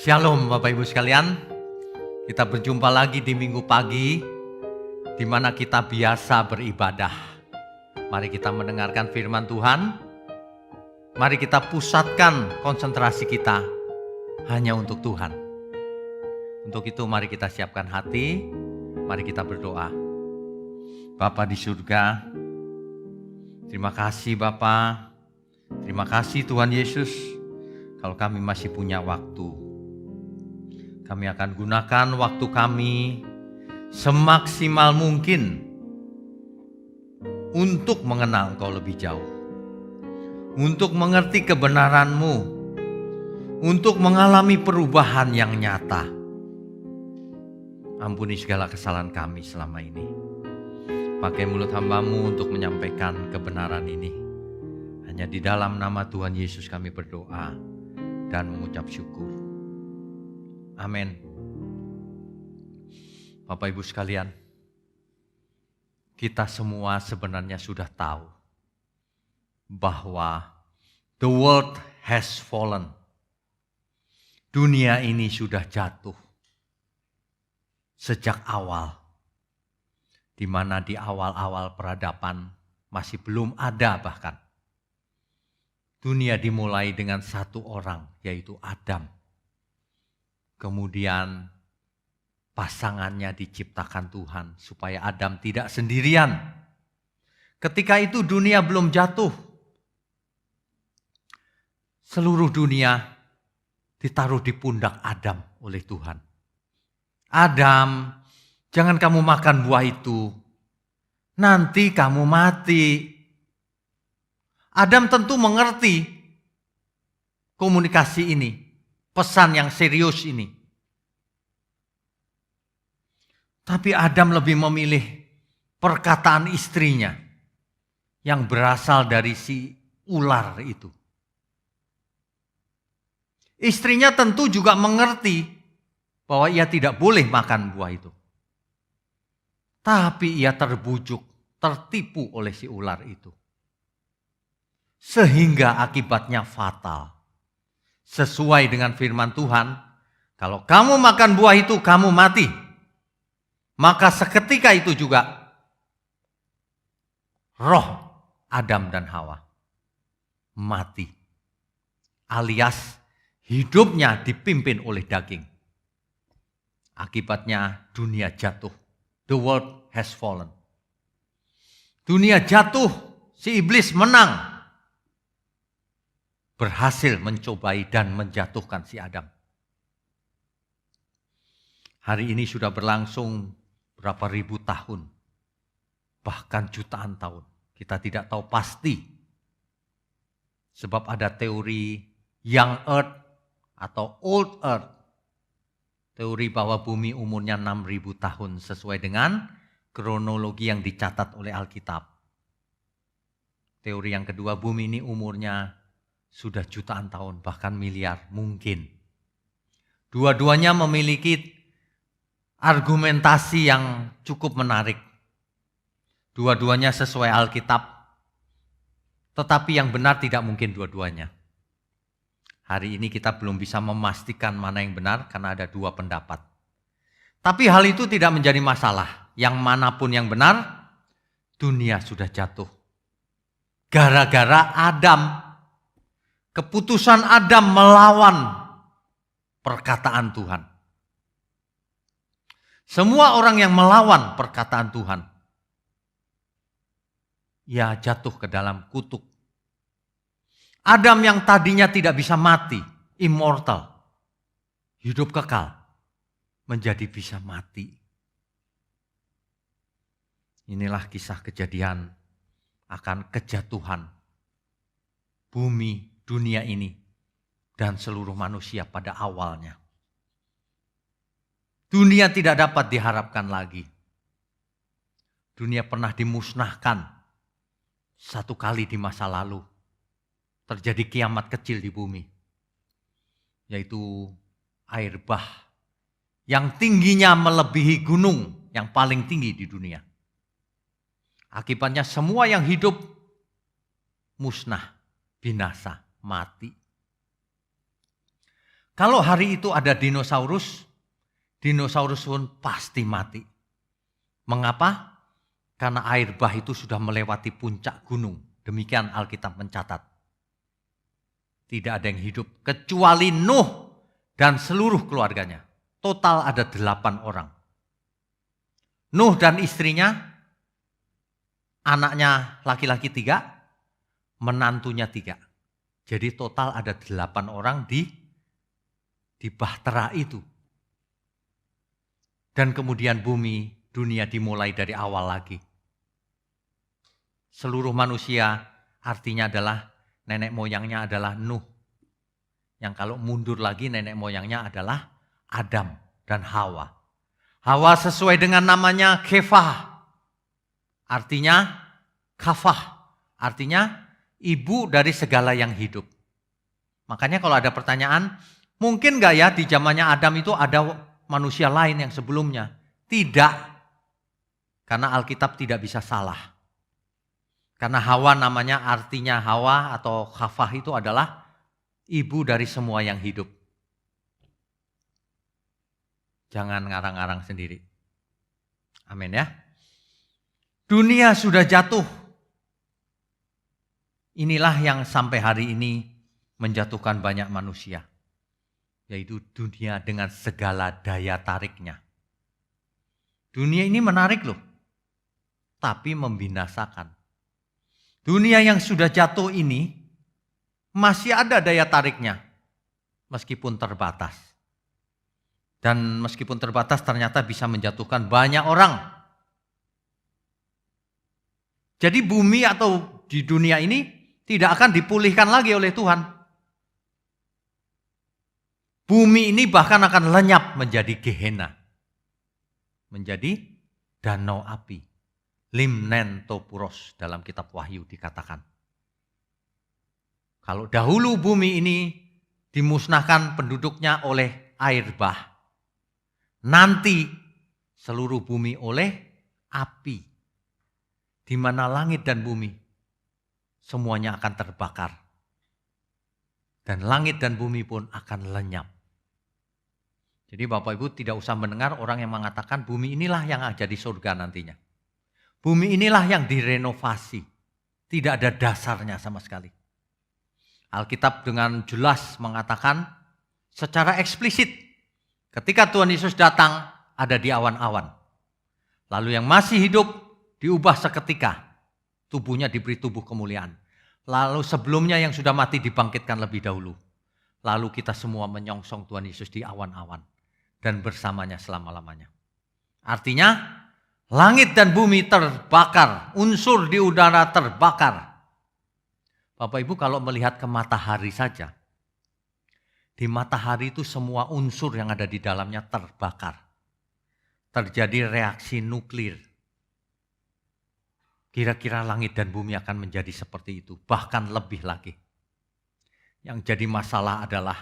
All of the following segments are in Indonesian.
Shalom Bapak Ibu sekalian, kita berjumpa lagi di minggu pagi di mana kita biasa beribadah. Mari kita mendengarkan firman Tuhan, mari kita pusatkan konsentrasi kita hanya untuk Tuhan. Untuk itu mari kita siapkan hati, mari kita berdoa. Bapa di surga, terima kasih Bapa, terima kasih Tuhan Yesus, kalau kami masih punya waktu. Kami akan gunakan waktu kami semaksimal mungkin untuk mengenal Engkau lebih jauh, untuk mengerti kebenaran-Mu, untuk mengalami perubahan yang nyata. Ampuni segala kesalahan kami selama ini. Pakai mulut hamba-Mu untuk menyampaikan kebenaran ini. Hanya di dalam nama Tuhan Yesus kami berdoa dan mengucap syukur. Amin. Bapak Ibu sekalian, kita semua sebenarnya sudah tahu bahwa the world has fallen. Dunia ini sudah jatuh sejak awal, di mana di awal-awal peradaban masih belum ada bahkan. Dunia dimulai dengan satu orang, yaitu Adam. Kemudian pasangannya diciptakan Tuhan supaya Adam tidak sendirian. Ketika itu dunia belum jatuh. Seluruh dunia ditaruh di pundak Adam oleh Tuhan. Adam, jangan kamu makan buah itu. Nanti kamu mati. Adam tentu mengerti komunikasi ini. Pesan yang serius ini. Tapi Adam lebih memilih perkataan istrinya yang berasal dari si ular itu. Istrinya tentu juga mengerti bahwa ia tidak boleh makan buah itu. Tapi ia terbujuk, tertipu oleh si ular itu. Sehingga akibatnya fatal. Sesuai dengan firman Tuhan, kalau kamu makan buah itu, kamu mati. Maka seketika itu juga roh Adam dan Hawa mati. Alias hidupnya dipimpin oleh daging. Akibatnya dunia jatuh. The world has fallen. Dunia jatuh, si iblis menang. Berhasil mencobai dan menjatuhkan si Adam. Hari ini sudah berlangsung berapa ribu tahun, bahkan jutaan tahun. Kita tidak tahu pasti. Sebab ada teori young earth atau old earth. Teori bahwa bumi umurnya 6.000 tahun sesuai dengan kronologi yang dicatat oleh Alkitab. Teori yang kedua, bumi ini umurnya sudah jutaan tahun, bahkan miliar mungkin. Dua-duanya memiliki argumentasi yang cukup menarik. Dua-duanya sesuai Alkitab. Tetapi yang benar tidak mungkin dua-duanya. Hari ini kita belum bisa memastikan mana yang benar karena ada dua pendapat. Tapi hal itu tidak menjadi masalah. Yang manapun yang benar, dunia sudah jatuh. Gara-gara Adam. Keputusan Adam melawan perkataan Tuhan. Semua orang yang melawan perkataan Tuhan, ia jatuh ke dalam kutuk. Adam yang tadinya tidak bisa mati, immortal, hidup kekal, menjadi bisa mati. Inilah kisah kejadian akan kejatuhan bumi, dunia ini, dan seluruh manusia pada awalnya. Dunia tidak dapat diharapkan lagi. Dunia pernah dimusnahkan satu kali di masa lalu. Terjadi kiamat kecil di bumi. Yaitu air bah yang tingginya melebihi gunung yang paling tinggi di dunia. Akibatnya semua yang hidup musnah, binasa, mati. Kalau hari itu ada dinosaurus pun pasti mati. Mengapa? Karena air bah itu sudah melewati puncak gunung. Demikian Alkitab mencatat. Tidak ada yang hidup kecuali Nuh dan seluruh keluarganya. Total ada 8 orang. Nuh dan istrinya, anaknya laki-laki 3, menantunya 3. Jadi total ada 8 orang di bahtera itu. Dan kemudian dunia dimulai dari awal lagi. Seluruh manusia artinya adalah nenek moyangnya adalah Nuh. Yang kalau mundur lagi nenek moyangnya adalah Adam dan Hawa. Hawa sesuai dengan namanya Kefah. Artinya kafah. Artinya ibu dari segala yang hidup. Makanya kalau ada pertanyaan, mungkin gak ya di zamannya Adam itu ada manusia lain yang sebelumnya? Tidak. Karena Alkitab tidak bisa salah. Karena Hawa namanya artinya Hawa atau Khafah itu adalah ibu dari semua yang hidup. Jangan ngarang-ngarang sendiri. Amin ya. Dunia sudah jatuh. Inilah yang sampai hari ini menjatuhkan banyak manusia. Yaitu dunia dengan segala daya tariknya. Dunia ini menarik loh. Tapi membinasakan. Dunia yang sudah jatuh ini masih ada daya tariknya. Meskipun terbatas. Dan meskipun terbatas ternyata bisa menjatuhkan banyak orang. Jadi bumi atau di dunia ini tidak akan dipulihkan lagi oleh Tuhan. Bumi ini bahkan akan lenyap menjadi Gehenna. Menjadi danau api. Limnen topuros dalam kitab Wahyu dikatakan. Kalau dahulu bumi ini dimusnahkan penduduknya oleh air bah. Nanti seluruh bumi oleh api. Di mana langit dan bumi semuanya akan terbakar. Dan langit dan bumi pun akan lenyap. Jadi Bapak Ibu tidak usah mendengar orang yang mengatakan bumi inilah yang jadi surga nantinya. Bumi inilah yang direnovasi. Tidak ada dasarnya sama sekali. Alkitab dengan jelas mengatakan secara eksplisit. Ketika Tuhan Yesus datang ada di awan-awan. Lalu yang masih hidup diubah seketika. Tubuhnya diberi tubuh kemuliaan. Lalu sebelumnya yang sudah mati dibangkitkan lebih dahulu. Lalu kita semua menyongsong Tuhan Yesus di awan-awan. Dan bersamanya selama-lamanya. Artinya langit dan bumi terbakar, unsur di udara terbakar. Bapak Ibu kalau melihat ke matahari saja, di matahari itu semua unsur yang ada di dalamnya terbakar. Terjadi reaksi nuklir. Kira-kira langit dan bumi akan menjadi seperti itu, bahkan lebih lagi. Yang jadi masalah adalah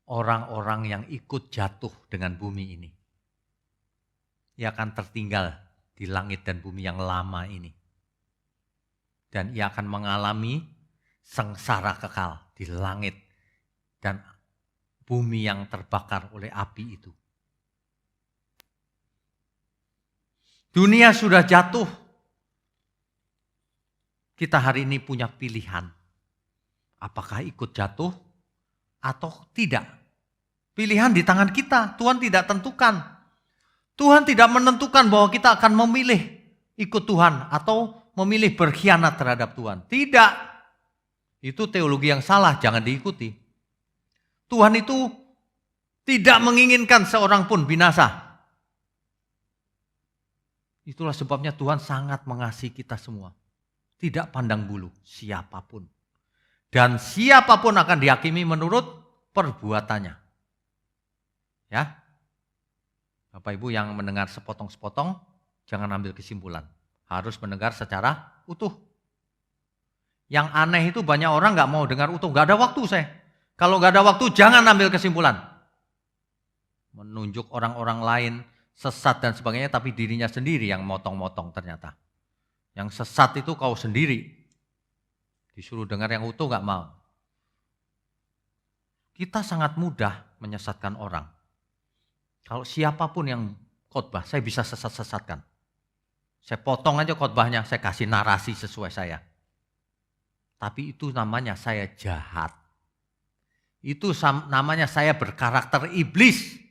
orang-orang yang ikut jatuh dengan bumi ini. Ia akan tertinggal di langit dan bumi yang lama ini. Dan ia akan mengalami sengsara kekal di langit dan bumi yang terbakar oleh api itu. Dunia sudah jatuh. Kita hari ini punya pilihan. Apakah ikut jatuh atau tidak? Pilihan di tangan kita. Tuhan tidak tentukan. Tuhan tidak menentukan bahwa kita akan memilih ikut Tuhan atau memilih berkhianat terhadap Tuhan. Tidak. Itu teologi yang salah, jangan diikuti. Tuhan itu tidak menginginkan seorang pun binasa. Itulah sebabnya Tuhan sangat mengasihi kita semua. Tidak pandang bulu siapapun. Dan siapapun akan dihakimi menurut perbuatannya. Ya. Bapak Ibu yang mendengar sepotong-sepotong, jangan ambil kesimpulan. Harus mendengar secara utuh. Yang aneh itu banyak orang gak mau dengar utuh. Gak ada waktu saya. Kalau gak ada waktu, jangan ambil kesimpulan. Menunjuk orang-orang lain sesat dan sebagainya, tapi dirinya sendiri yang motong-motong ternyata. Yang sesat itu kau sendiri. Disuruh dengar yang utuh gak mau. kita sangat mudah menyesatkan orang. Kalau siapapun yang khotbah, saya bisa sesat-sesatkan. Saya potong aja khotbahnya, saya kasih narasi sesuai saya. Tapi itu namanya saya jahat. Itu namanya saya berkarakter iblis.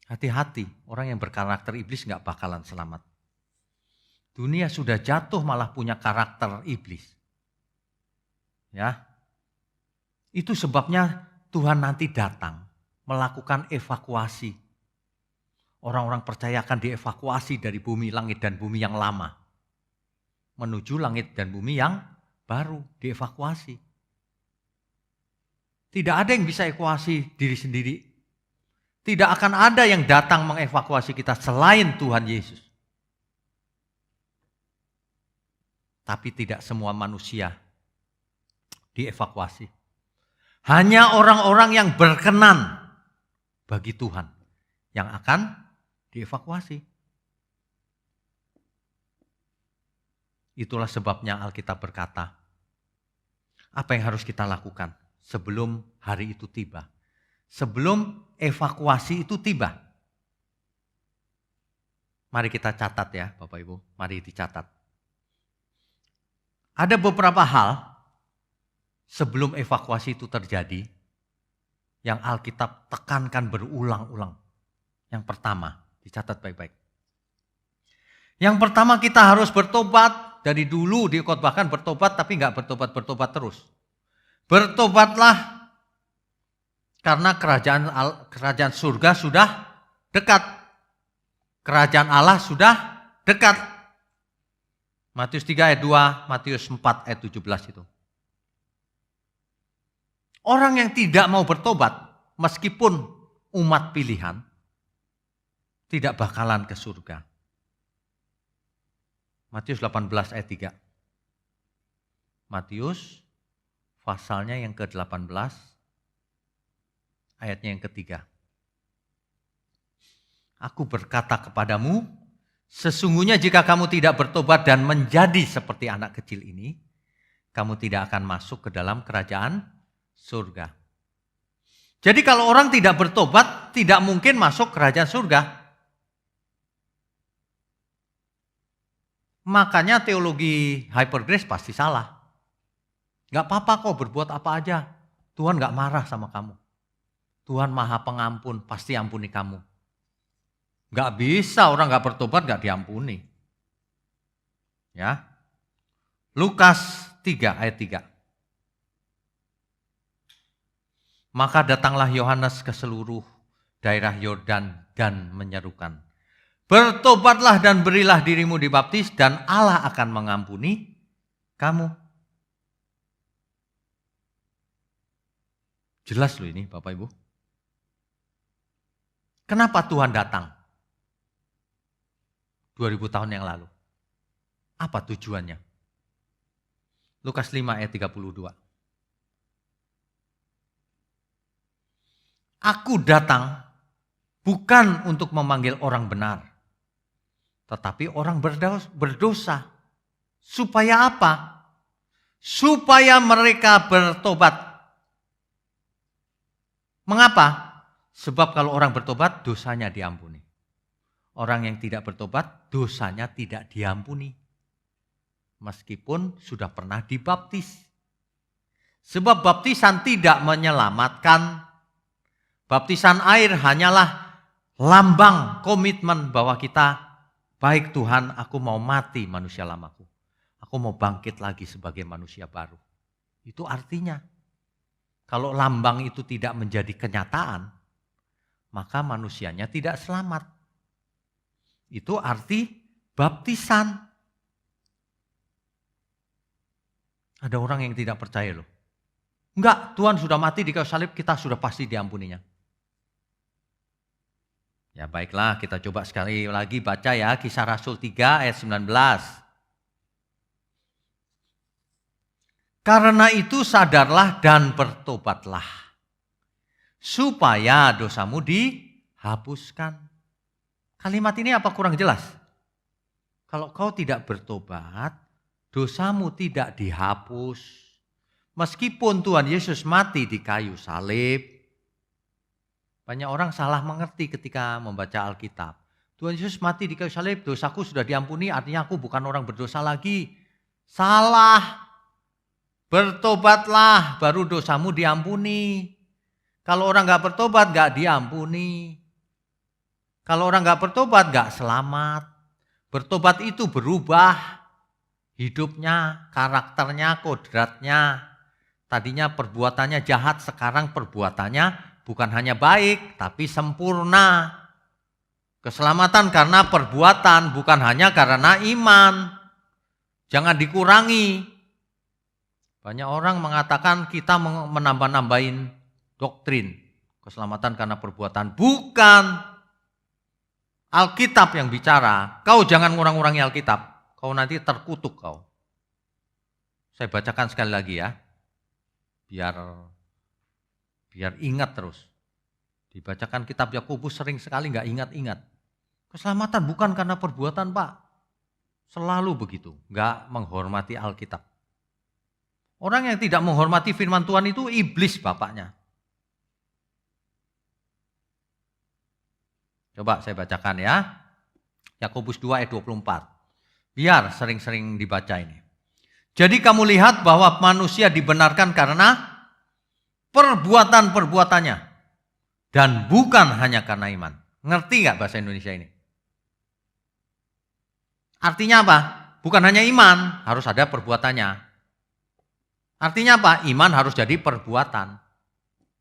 Hati-hati, orang yang berkarakter iblis gak bakalan selamat. Dunia sudah jatuh malah punya karakter iblis. Ya, itu sebabnya Tuhan nanti datang melakukan evakuasi. Orang-orang percaya akan dievakuasi dari bumi langit dan bumi yang lama. Menuju langit dan bumi yang baru, dievakuasi. Tidak ada yang bisa evakuasi diri sendiri. Tidak akan ada yang datang mengevakuasi kita selain Tuhan Yesus. Tapi tidak semua manusia dievakuasi. Hanya orang-orang yang berkenan bagi Tuhan yang akan dievakuasi. Itulah sebabnya Alkitab berkata, apa yang harus kita lakukan sebelum hari itu tiba? Sebelum evakuasi itu tiba. Mari kita catat ya Bapak Ibu, mari dicatat. Ada beberapa hal sebelum evakuasi itu terjadi yang Alkitab tekankan berulang-ulang. Yang pertama, dicatat baik-baik. Yang pertama kita harus bertobat. Dari dulu dikhotbahkan bertobat tapi enggak bertobat terus. Bertobatlah karena kerajaan surga sudah dekat. Kerajaan Allah sudah dekat. Matius 3 ayat 2, Matius 4 ayat 17 itu. Orang yang tidak mau bertobat, meskipun umat pilihan, tidak bakalan ke surga. Matius 18 ayat 3. Matius pasalnya yang ke-18, ayatnya yang ketiga. Aku berkata kepadamu, sesungguhnya jika kamu tidak bertobat dan menjadi seperti anak kecil ini, kamu tidak akan masuk ke dalam kerajaan surga. Jadi kalau orang tidak bertobat, tidak mungkin masuk kerajaan surga. Makanya teologi hypergrace pasti salah. Gak apa-apa kok berbuat apa aja. Tuhan gak marah sama kamu. Tuhan Maha Pengampun, pasti ampuni kamu. Gak bisa orang gak bertobat gak diampuni. Ya. Lukas 3 ayat 3. Maka datanglah Yohanes ke seluruh daerah Yordan dan menyerukan, bertobatlah dan berilah dirimu dibaptis dan Allah akan mengampuni kamu. Jelas loh ini Bapak Ibu. Kenapa Tuhan datang 2000 tahun yang lalu? Apa tujuannya? Lukas 5 ayat 32. Aku datang bukan untuk memanggil orang benar, tetapi orang berdosa. Supaya apa? Supaya mereka bertobat. Mengapa? Sebab kalau orang bertobat, dosanya diampuni. Orang yang tidak bertobat, dosanya tidak diampuni. Meskipun sudah pernah dibaptis. Sebab baptisan tidak menyelamatkan. Baptisan air hanyalah lambang komitmen bahwa kita, baik Tuhan, aku mau mati manusia lamaku. Aku mau bangkit lagi sebagai manusia baru. Itu artinya. Kalau lambang itu tidak menjadi kenyataan, maka manusianya tidak selamat. Itu arti baptisan. Ada orang yang tidak percaya loh. Enggak, Tuhan sudah mati di kayu salib, kita sudah pasti diampuninya. Ya baiklah, kita coba sekali lagi baca ya, Kisah Rasul 3 ayat 19. Karena itu sadarlah dan bertobatlah, supaya dosamu dihapuskan. Kalimat ini apa kurang jelas? Kalau kau tidak bertobat, dosamu tidak dihapus. Meskipun Tuhan Yesus mati di kayu salib, banyak orang salah mengerti ketika membaca Alkitab. Tuhan Yesus mati di kayu salib, dosaku sudah diampuni, artinya aku bukan orang berdosa lagi. Salah. Bertobatlah, baru dosamu diampuni. Kalau orang gak bertobat, gak diampuni. Kalau orang gak bertobat, gak selamat. Bertobat itu berubah hidupnya, karakternya, kodratnya. Tadinya perbuatannya jahat, sekarang perbuatannya bukan hanya baik, tapi sempurna. Keselamatan karena perbuatan, bukan hanya karena iman. Jangan dikurangi. Banyak orang mengatakan kita menambah-nambahin doktrin. Keselamatan karena perbuatan. Bukan. Alkitab yang bicara. Kau jangan ngurang-ngurangi Alkitab. Kau nanti terkutuk kau. Saya bacakan sekali lagi ya. Biar ingat terus. Dibacakan kitab Yakobus sering sekali nggak ingat-ingat. Keselamatan bukan karena perbuatan, Pak. Selalu begitu, nggak menghormati Alkitab. Orang yang tidak menghormati firman Tuhan itu iblis bapaknya. Coba saya bacakan ya. Yakobus 2 ayat 24. Biar sering-sering dibaca ini. Jadi kamu lihat bahwa manusia dibenarkan karena perbuatan-perbuatannya. Dan bukan hanya karena iman. Ngerti nggak bahasa Indonesia ini? Artinya apa? Bukan hanya iman, harus ada perbuatannya. Artinya apa? Iman harus jadi perbuatan.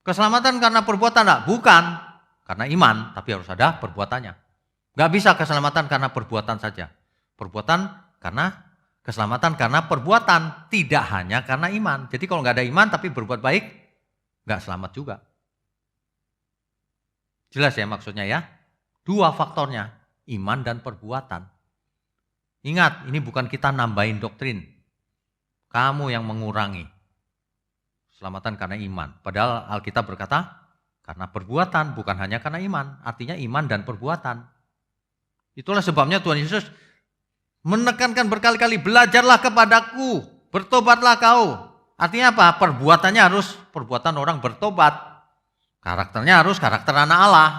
Keselamatan karena perbuatan enggak? Bukan. Karena iman, tapi harus ada perbuatannya. Nggak bisa keselamatan karena perbuatan saja. Keselamatan karena perbuatan, tidak hanya karena iman. Jadi kalau nggak ada iman tapi berbuat baik, nggak selamat juga. Jelas ya maksudnya ya? Dua faktornya, iman dan perbuatan. Ingat, ini bukan kita nambahin doktrin. Kamu yang mengurangi. Keselamatan karena iman. Padahal Alkitab berkata, karena perbuatan, bukan hanya karena iman. Artinya iman dan perbuatan. Itulah sebabnya Tuhan Yesus menekankan berkali-kali, belajarlah kepadaku, bertobatlah kau. Artinya apa? Perbuatannya harus perbuatan orang bertobat. Karakternya harus karakter anak Allah.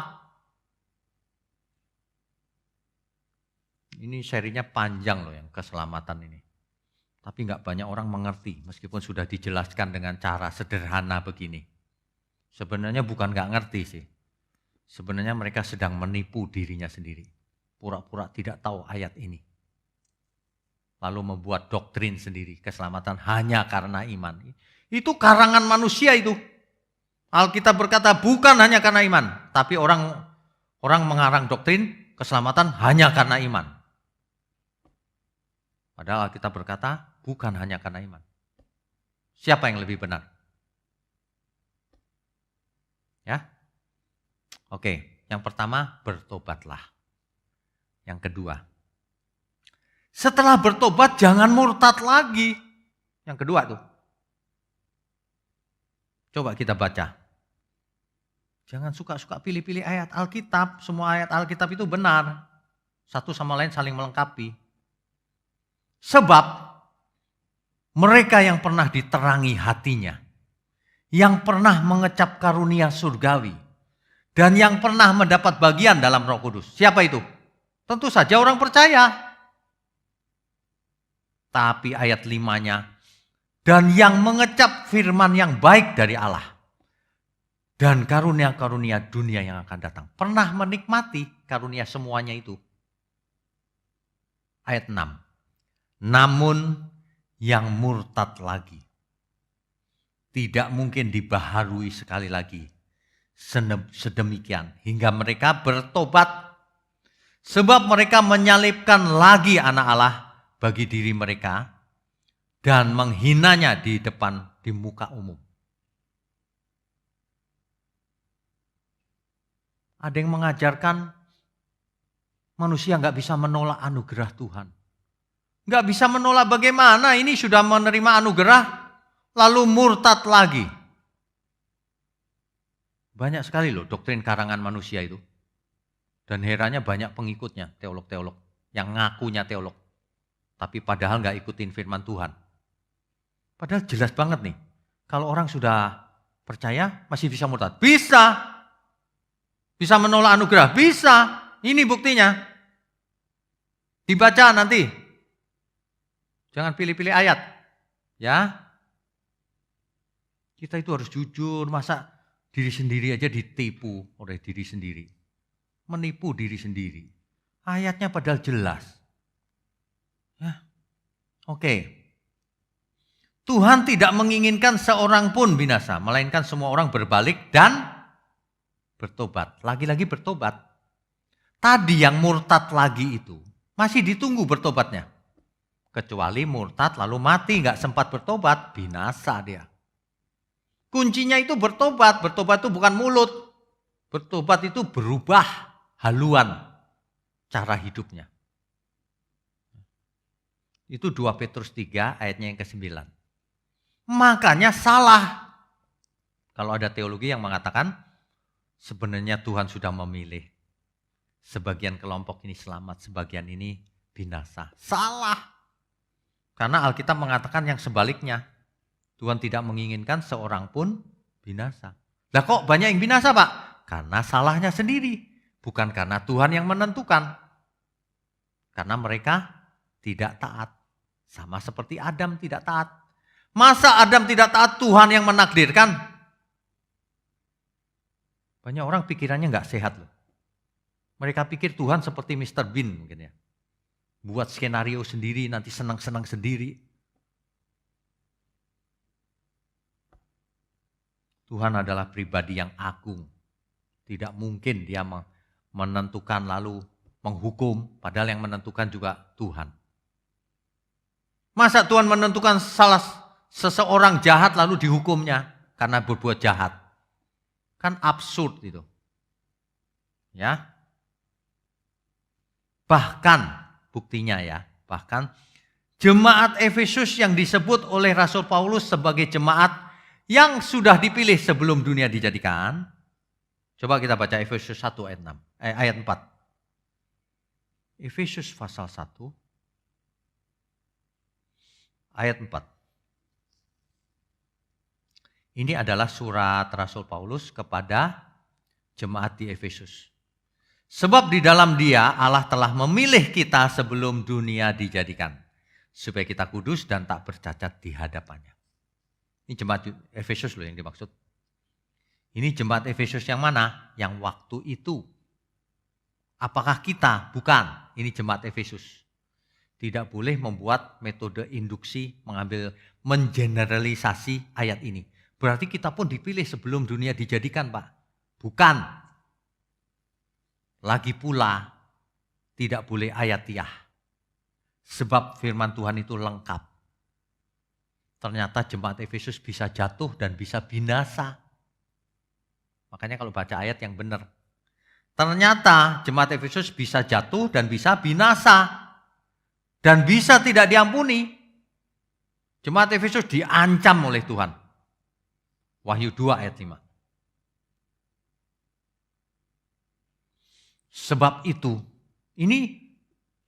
Ini serinya panjang loh yang keselamatan ini. Tapi nggak banyak orang mengerti meskipun sudah dijelaskan dengan cara sederhana begini. Sebenarnya bukan nggak ngerti sih. Sebenarnya mereka sedang menipu dirinya sendiri. Pura-pura tidak tahu ayat ini. Lalu membuat doktrin sendiri, keselamatan hanya karena iman. Itu karangan manusia itu. Alkitab berkata bukan hanya karena iman, tapi orang mengarang doktrin keselamatan hanya karena iman. Padahal Alkitab berkata bukan hanya karena iman. Siapa yang lebih benar? Ya. Oke, yang pertama bertobatlah. Yang kedua, setelah bertobat jangan murtad lagi. Yang kedua tuh. Coba kita baca. Jangan suka-suka pilih-pilih ayat Alkitab. Semua ayat Alkitab itu benar. Satu sama lain saling melengkapi. Sebab mereka yang pernah diterangi hatinya, yang pernah mengecap karunia surgawi, dan yang pernah mendapat bagian dalam Roh Kudus. Siapa itu? Tentu saja orang percaya. Tapi ayat 5-nya, dan yang mengecap firman yang baik dari Allah, dan karunia-karunia dunia yang akan datang. Pernah menikmati karunia semuanya itu. Ayat 6. Namun yang murtad lagi tidak mungkin dibaharui sekali lagi sedemikian hingga mereka bertobat, sebab mereka menyalibkan lagi anak Allah bagi diri mereka dan menghinanya di muka umum. Ada yang mengajarkan manusia nggak bisa menolak anugerah Tuhan. Nggak bisa menolak bagaimana, ini sudah menerima anugerah, lalu murtad lagi. Banyak sekali loh doktrin karangan manusia itu. Dan herannya banyak pengikutnya, teolog-teolog, yang ngakunya teolog. Tapi padahal nggak ikutin firman Tuhan. Padahal jelas banget nih, Kalau orang sudah percaya masih bisa murtad? Bisa. Bisa menolak anugerah? Bisa. Ini buktinya. Dibaca nanti. Jangan pilih-pilih ayat. Ya. Kita itu harus jujur. Masa diri sendiri aja ditipu oleh diri sendiri. Menipu diri sendiri. Ayatnya padahal jelas. Ya. Oke. Tuhan tidak menginginkan seorang pun binasa, melainkan semua orang berbalik dan bertobat. Lagi-lagi bertobat. Tadi yang murtad lagi itu masih ditunggu bertobatnya. Kecuali murtad lalu mati, nggak sempat bertobat, binasa dia. Kuncinya itu bertobat. Bertobat itu bukan mulut. Bertobat itu berubah haluan cara hidupnya. Itu 2 Petrus 3 ayatnya yang ke-9. Makanya salah. Kalau ada teologi yang mengatakan sebenarnya Tuhan sudah memilih. Sebagian kelompok ini selamat, sebagian ini binasa. Salah. Karena Alkitab mengatakan yang sebaliknya. Tuhan tidak menginginkan seorang pun binasa. Lah kok banyak yang binasa, Pak? Karena salahnya sendiri. Bukan karena Tuhan yang menentukan. Karena mereka tidak taat. Sama seperti Adam tidak taat. Masa Adam tidak taat, Tuhan yang menakdirkan? Banyak orang pikirannya nggak sehat loh. Mereka pikir Tuhan seperti Mr. Bean mungkin ya. Buat skenario sendiri, nanti senang-senang sendiri. Tuhan adalah pribadi yang agung. Tidak mungkin dia menentukan lalu menghukum, padahal yang menentukan juga Tuhan. Masa Tuhan menentukan seseorang jahat lalu dihukumnya karena berbuat jahat? Kan absurd itu. Ya. Bahkan buktinya ya, bahkan jemaat Efesus yang disebut oleh Rasul Paulus sebagai jemaat yang sudah dipilih sebelum dunia dijadikan. Coba kita baca Efesus 1 ayat 4. Efesus pasal 1 ayat 4. Ini adalah surat Rasul Paulus kepada jemaat di Efesus. Sebab di dalam Dia Allah telah memilih kita sebelum dunia dijadikan, supaya kita kudus dan tak bercacat di hadapannya. Ini jemaat Efesus loh yang dimaksud. Ini jemaat Efesus yang mana? Yang waktu itu. Apakah kita? Bukan. Ini jemaat Efesus. Tidak boleh membuat metode induksi, mengeneralisasi ayat ini. Berarti kita pun dipilih sebelum dunia dijadikan, Pak. Bukan. Lagi pula tidak boleh ayatiah. Sebab firman Tuhan itu lengkap. Ternyata jemaat Efesus bisa jatuh dan bisa binasa. Makanya kalau baca ayat yang benar. Ternyata jemaat Efesus bisa jatuh dan bisa binasa. Dan bisa tidak diampuni. Jemaat Efesus diancam oleh Tuhan. Wahyu 2 ayat 5. Sebab itu, ini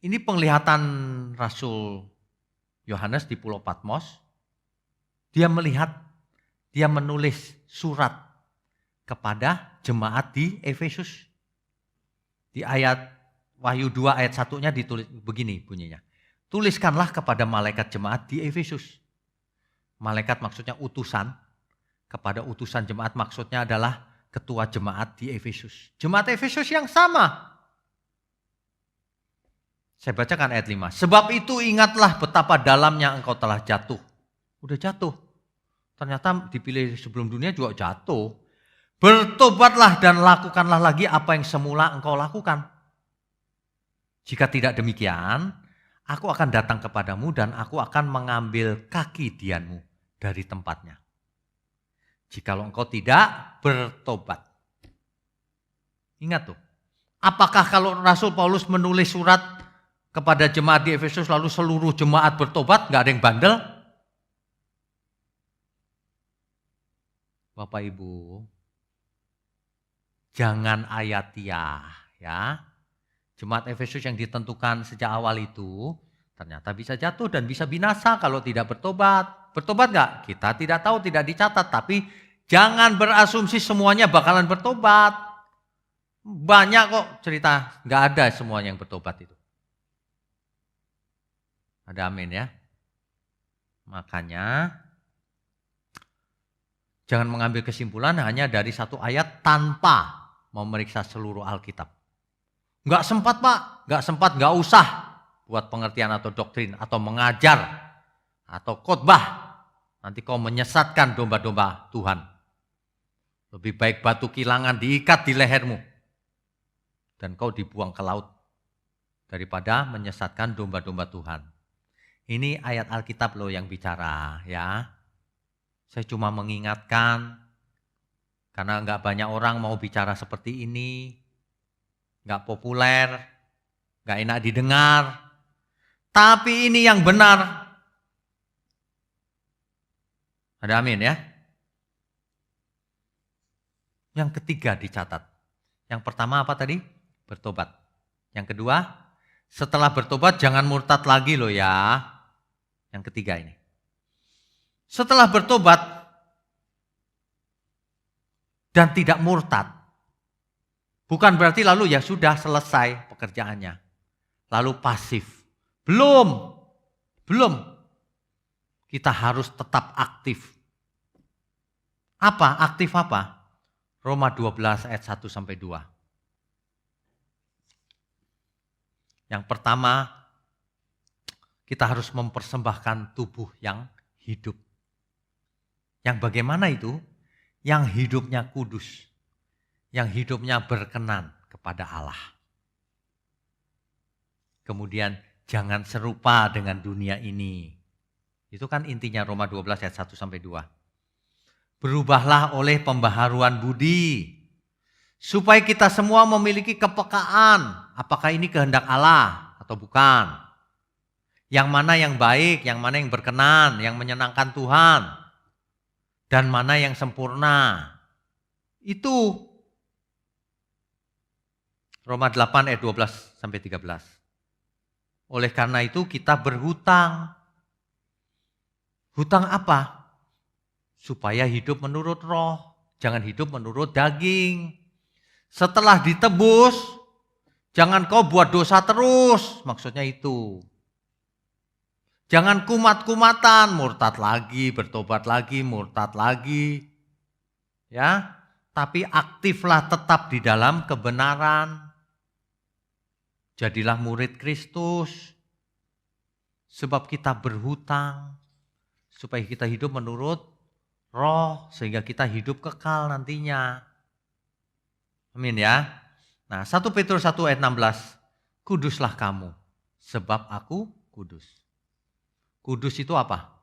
penglihatan Rasul Yohanes di Pulau Patmos. Dia melihat, dia menulis surat kepada jemaat di Efesus. Di ayat Wahyu 2 ayat 1-nya ditulis begini bunyinya. Tuliskanlah kepada malaikat jemaat di Efesus. Malaikat maksudnya utusan. Kepada utusan jemaat maksudnya adalah ketua jemaat di Efesus. Jemaat Efesus yang sama. Saya bacakan ayat 5. Sebab itu ingatlah betapa dalamnya engkau telah jatuh. Udah jatuh. Ternyata dipilih sebelum dunia juga jatuh. Bertobatlah dan lakukanlah lagi apa yang semula engkau lakukan. Jika tidak demikian, aku akan datang kepadamu dan aku akan mengambil kaki dianmu dari tempatnya. Jikalau engkau tidak bertobat. Ingat tuh. Apakah kalau Rasul Paulus menulis surat kepada jemaat di Efesus lalu seluruh jemaat bertobat, gak ada yang bandel? Bapak Ibu, jangan ayatiah ya. Jemaat Efesus yang ditentukan sejak awal itu ternyata bisa jatuh dan bisa binasa kalau tidak bertobat. Bertobat nggak? Kita tidak tahu, tidak dicatat. Tapi jangan berasumsi semuanya bakalan bertobat. Banyak kok cerita, nggak ada semuanya yang bertobat itu. Ada amin ya. Makanya jangan mengambil kesimpulan hanya dari satu ayat tanpa memeriksa seluruh Alkitab. Nggak sempat Pak, nggak sempat, nggak usah buat pengertian atau doktrin atau mengajar atau khotbah. Nanti kau menyesatkan domba-domba Tuhan. Lebih baik batu kilangan diikat di lehermu dan kau dibuang ke laut daripada menyesatkan domba-domba Tuhan. Ini ayat Alkitab loh yang bicara ya. Saya cuma mengingatkan karena nggak banyak orang mau bicara seperti ini, nggak populer, nggak enak didengar. Tapi ini yang benar. Ada amin ya. Yang ketiga dicatat. Yang pertama apa tadi? Bertobat. Yang kedua, setelah bertobat jangan murtad lagi loh ya. Yang ketiga ini. Setelah bertobat dan tidak murtad, bukan berarti lalu ya sudah selesai pekerjaannya. Lalu pasif. Belum. Kita harus tetap aktif. Apa? Aktif apa? Roma 12 ayat 1 sampai 2. Yang pertama, kita harus mempersembahkan tubuh yang hidup. Yang bagaimana itu? Yang hidupnya kudus. Yang hidupnya berkenan kepada Allah. Kemudian jangan serupa dengan dunia ini. Itu kan intinya Roma 12 ayat 1 sampai 2. Berubahlah oleh pembaharuan budi. Supaya kita semua memiliki kepekaan. Apakah ini kehendak Allah atau bukan. Yang mana yang baik, yang mana yang berkenan, yang menyenangkan Tuhan. Dan mana yang sempurna. Itu Roma 8 ayat 12 sampai 13. Oleh karena itu kita berhutang. Hutang apa? Supaya hidup menurut roh. Jangan hidup menurut daging. Setelah ditebus, jangan kau buat dosa terus. Maksudnya itu. Jangan kumat-kumatan, murtad lagi, bertobat lagi, murtad lagi. Ya, tapi aktiflah tetap di dalam kebenaran. Jadilah murid Kristus. Sebab kita berhutang supaya kita hidup menurut roh sehingga kita hidup kekal nantinya. Amin ya. Nah, 1 Petrus 1 ayat 16. Kuduslah kamu sebab aku kudus. Kudus itu apa?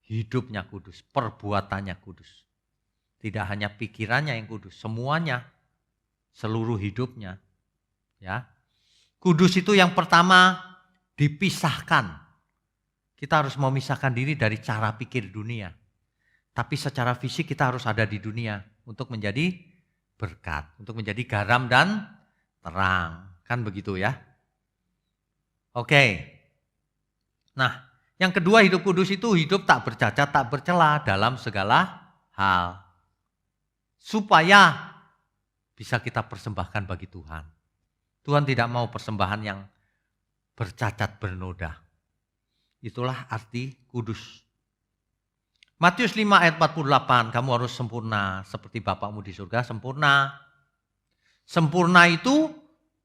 Hidupnya kudus, perbuatannya kudus. Tidak hanya pikirannya yang kudus, semuanya, seluruh hidupnya. Ya. Kudus itu yang pertama dipisahkan. Kita harus memisahkan diri dari cara pikir dunia. Tapi secara fisik kita harus ada di dunia untuk menjadi berkat, untuk menjadi garam dan terang. Kan begitu ya? Oke. Nah, yang kedua, hidup kudus itu hidup tak bercacat, tak bercela dalam segala hal. Supaya bisa kita persembahkan bagi Tuhan. Tuhan tidak mau persembahan yang bercacat, bernoda. Itulah arti kudus. Matius 5 ayat 48, kamu harus sempurna seperti Bapakmu di surga sempurna. Sempurna itu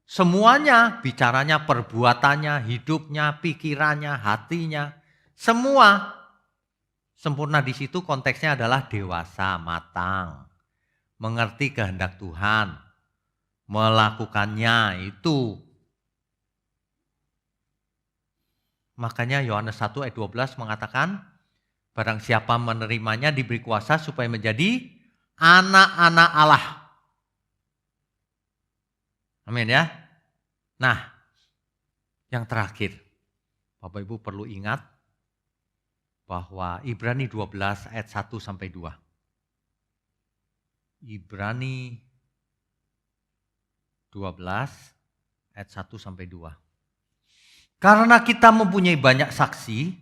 semuanya, bicaranya, perbuatannya, hidupnya, pikirannya, hatinya. Semua sempurna di situ konteksnya adalah dewasa, matang, mengerti kehendak Tuhan, melakukannya itu. Makanya Yohanes 1 ayat 12 mengatakan, barang siapa menerimanya diberi kuasa supaya menjadi anak-anak Allah. Amin ya. Nah, yang terakhir, Bapak Ibu perlu ingat bahwa Ibrani 12 ayat 1 sampai 2. Ibrani 12 ayat 1 sampai 2. Karena kita mempunyai banyak saksi,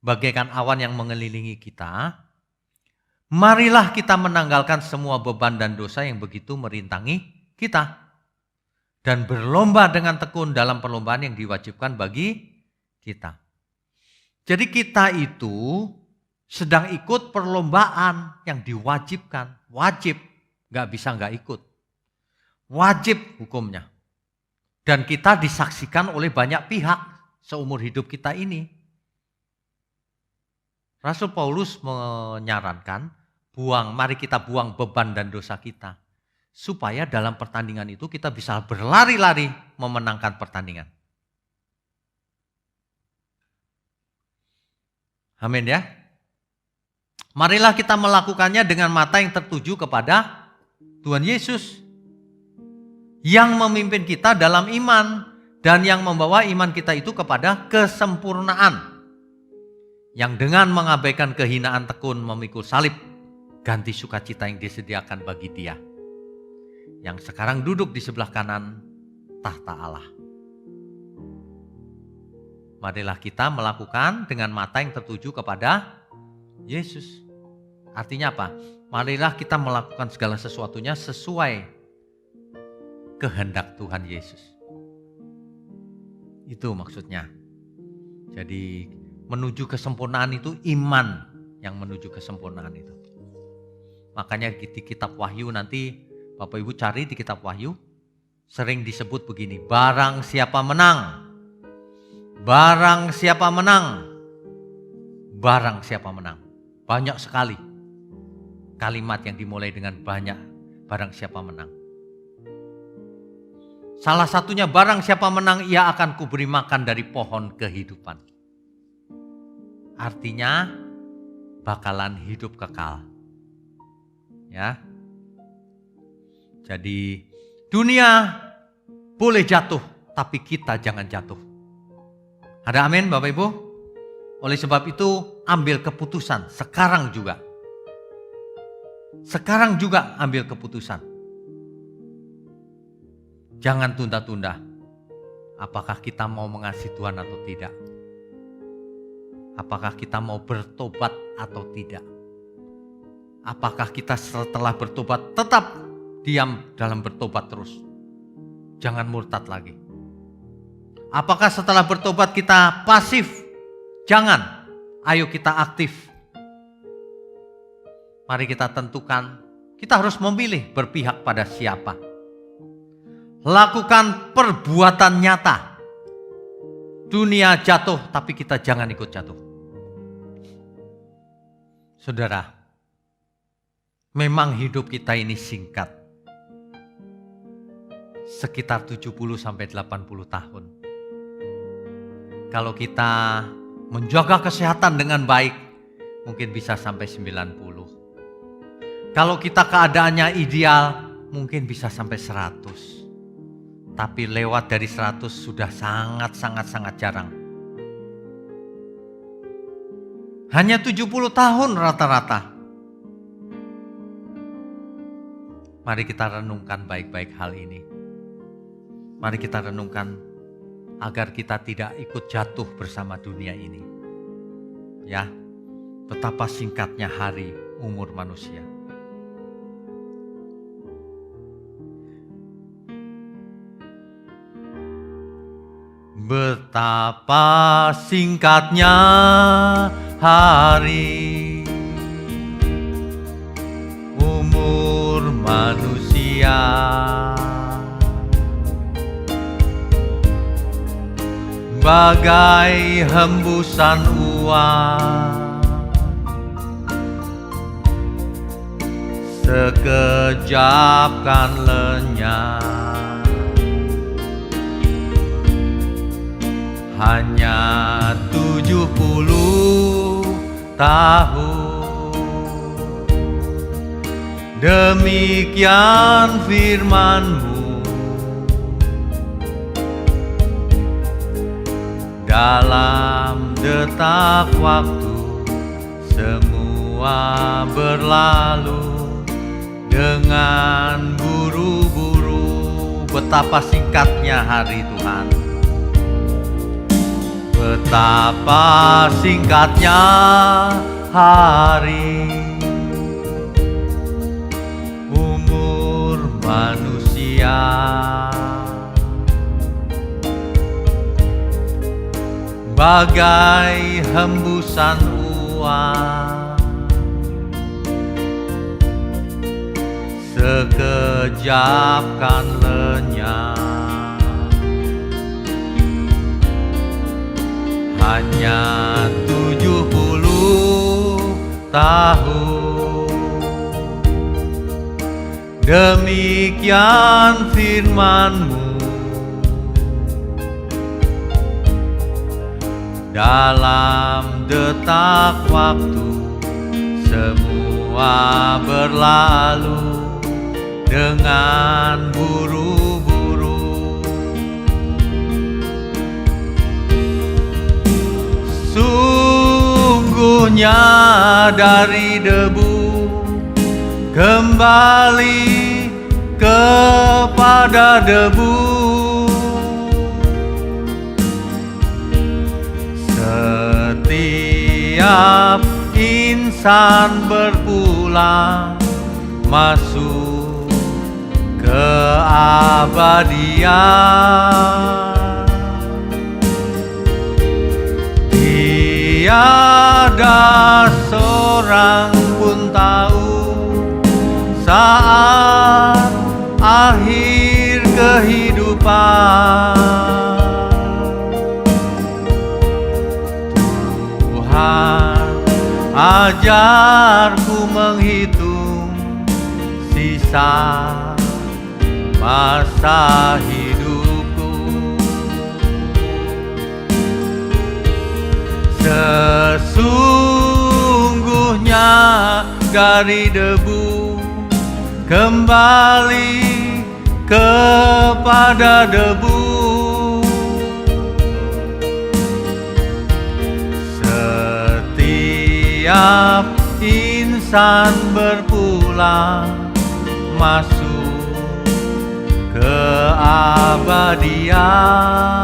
bagaikan awan yang mengelilingi kita, marilah kita menanggalkan semua beban dan dosa yang begitu merintangi kita. Dan berlomba dengan tekun dalam perlombaan yang diwajibkan bagi kita. Jadi kita itu sedang ikut perlombaan yang diwajibkan. Wajib, gak bisa gak ikut. Wajib hukumnya. Dan kita disaksikan oleh banyak pihak seumur hidup kita ini. Rasul Paulus menyarankan, mari kita buang beban dan dosa kita. Supaya dalam pertandingan itu kita bisa berlari-lari memenangkan pertandingan. Amin ya. Marilah kita melakukannya dengan mata yang tertuju kepada Tuhan Yesus. Yang memimpin kita dalam iman. Dan yang membawa iman kita itu kepada kesempurnaan. Yang dengan mengabaikan kehinaan tekun memikul salib. Ganti sukacita yang disediakan bagi Dia. Yang sekarang duduk di sebelah kanan tahta Allah. Marilah kita melakukan dengan mata yang tertuju kepada Yesus. Artinya apa? Marilah kita melakukan segala sesuatunya sesuai kehendak Tuhan Yesus. Itu maksudnya. Jadi menuju kesempurnaan itu iman yang menuju kesempurnaan itu. Makanya di kitab Wahyu nanti Bapak Ibu cari di kitab Wahyu, sering disebut begini, barang siapa menang, barang siapa menang, barang siapa menang. Banyak sekali kalimat yang dimulai dengan banyak, barang siapa menang. Salah satunya barang siapa menang, ia akan kuberi makan dari pohon kehidupan. Artinya bakalan hidup kekal. Ya. Jadi dunia boleh jatuh, tapi kita jangan jatuh. Ada amin Bapak Ibu? Oleh sebab itu ambil keputusan sekarang juga. Sekarang juga ambil keputusan. Jangan tunda-tunda. Apakah kita mau mengasihi Tuhan atau tidak? Apakah kita mau bertobat atau tidak? Apakah kita setelah bertobat tetap diam dalam bertobat terus? Jangan murtad lagi. Apakah setelah bertobat kita pasif? Jangan. Ayo kita aktif. Mari kita tentukan. Kita harus memilih berpihak pada siapa. Lakukan perbuatan nyata. Dunia jatuh tapi kita jangan ikut jatuh. Saudara, memang hidup kita ini singkat. Sekitar 70-80 tahun. Kalau kita menjaga kesehatan dengan baik, mungkin bisa sampai 90. Kalau kita keadaannya ideal, mungkin bisa sampai 100. Tapi lewat dari 100 sudah sangat jarang. Hanya 70 tahun rata-rata. Mari kita renungkan baik-baik hal ini. Mari kita renungkan agar kita tidak ikut jatuh bersama dunia ini. Ya, betapa singkatnya hari umur manusia. Betapa singkatnya hari umur manusia. Bagai hembusan uap, sekejap kan lenyap. Hanya 70 tahun. Demikian firman-Mu. Dalam detak waktu semua berlalu dengan buru-buru. Betapa singkatnya hari Tuhan. Betapa singkatnya hari, umur manusia. Bagai hembusan uang, sekejap kan lenyap. Hanya 70 tahun, demikian firman-Mu. Dalam detak waktu semua berlalu dengan buru-buru. Sungguhnya dari debu kembali kepada debu. Setiap insan berpulang masuk ke abadian. Tiada seorang pun tahu saat akhir kehidupan. Ajarku menghitung sisa masa hidupku. Sesungguhnya dari debu kembali kepada debu. Setiap insan berpulang masuk ke abadian.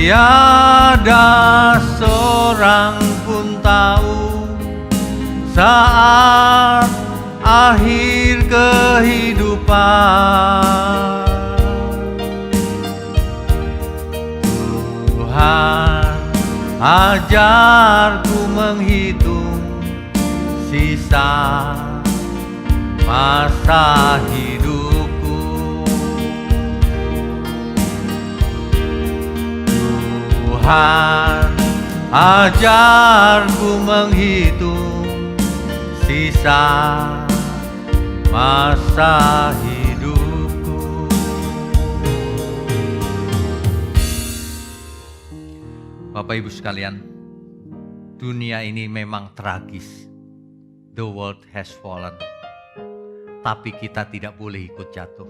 Tiada seorang pun tahu saat akhir kehidupan. Tuhan, ajarku menghitung sisa masa hidupku. Tuhan, ajarku menghitung sisa masa hidupku. Bapak Ibu sekalian, dunia ini memang tragis. The world has fallen. Tapi kita tidak boleh ikut jatuh.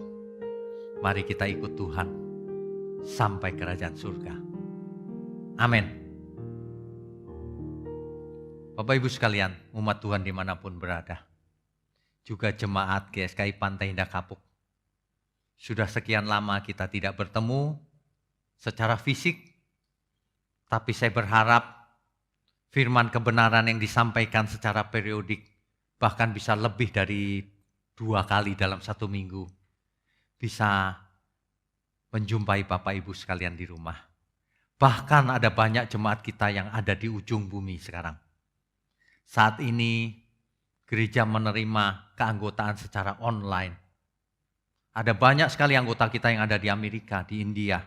Mari kita ikut Tuhan sampai kerajaan surga. Amin. Bapak Ibu sekalian, umat Tuhan dimanapun berada, juga jemaat GSKI Pantai Indah Kapuk. Sudah sekian lama kita tidak bertemu secara fisik, tapi saya berharap firman kebenaran yang disampaikan secara periodik, bahkan bisa lebih dari 2 kali dalam 1 minggu, bisa menjumpai Bapak Ibu sekalian di rumah. Bahkan ada banyak jemaat kita yang ada di ujung bumi sekarang. Saat ini gereja menerima keanggotaan secara online. Ada banyak sekali anggota kita yang ada di Amerika, di India,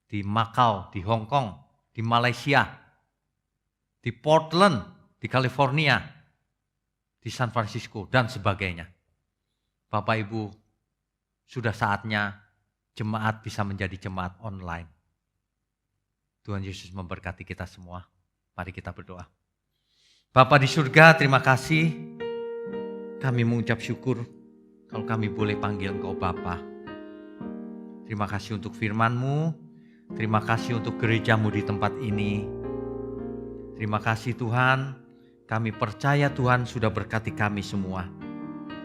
di Macau, di Hong Kong, di Malaysia, di Portland, di California, di San Francisco, dan sebagainya. Bapak Ibu, sudah saatnya jemaat bisa menjadi jemaat online. Tuhan Yesus memberkati kita semua. Mari kita berdoa. Bapa di surga, terima kasih. Kami mengucap syukur kalau kami boleh panggil Engkau Bapa. Terima kasih untuk firman-Mu. Terima kasih untuk gereja-Mu di tempat ini. Terima kasih Tuhan, kami percaya Tuhan sudah berkati kami semua.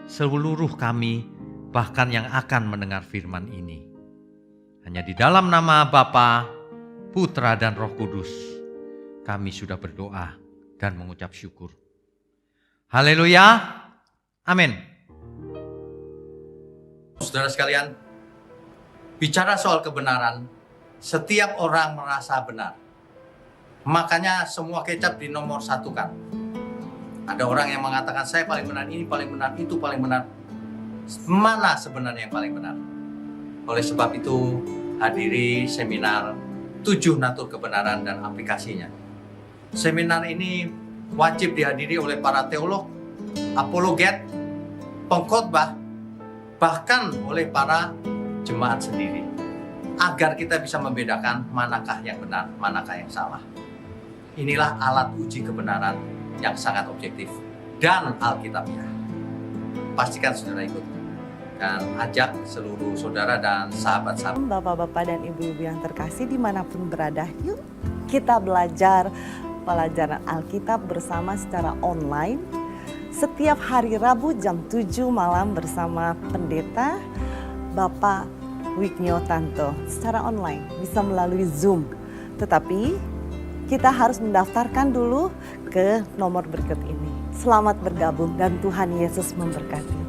Seluruh kami, bahkan yang akan mendengar firman ini. Hanya di dalam nama Bapa, Putra dan Roh Kudus, kami sudah berdoa dan mengucap syukur. Haleluya. Amin. Saudara sekalian, bicara soal kebenaran, setiap orang merasa benar. Makanya semua kecap dinomor satukan. Ada orang yang mengatakan saya paling benar, ini paling benar, itu paling benar. Mana sebenarnya yang paling benar? Oleh sebab itu, hadiri seminar 7 natur kebenaran dan aplikasinya. Seminar ini wajib dihadiri oleh para teolog, apologet, pengkhotbah, bahkan oleh para jemaat sendiri. Agar kita bisa membedakan manakah yang benar, manakah yang salah. Inilah alat uji kebenaran yang sangat objektif dan alkitabiah. Pastikan saudara ikut. Dan ajak seluruh saudara dan sahabat-sahabat. Bapak-bapak dan ibu-ibu yang terkasih dimanapun berada, yuk kita belajar pelajaran Alkitab bersama secara online. Setiap hari Rabu jam 7 malam bersama pendeta Bapak Wignio Tanto secara online, bisa melalui Zoom. Tetapi kita harus mendaftarkan dulu ke nomor berikut ini. Selamat bergabung dan Tuhan Yesus memberkati.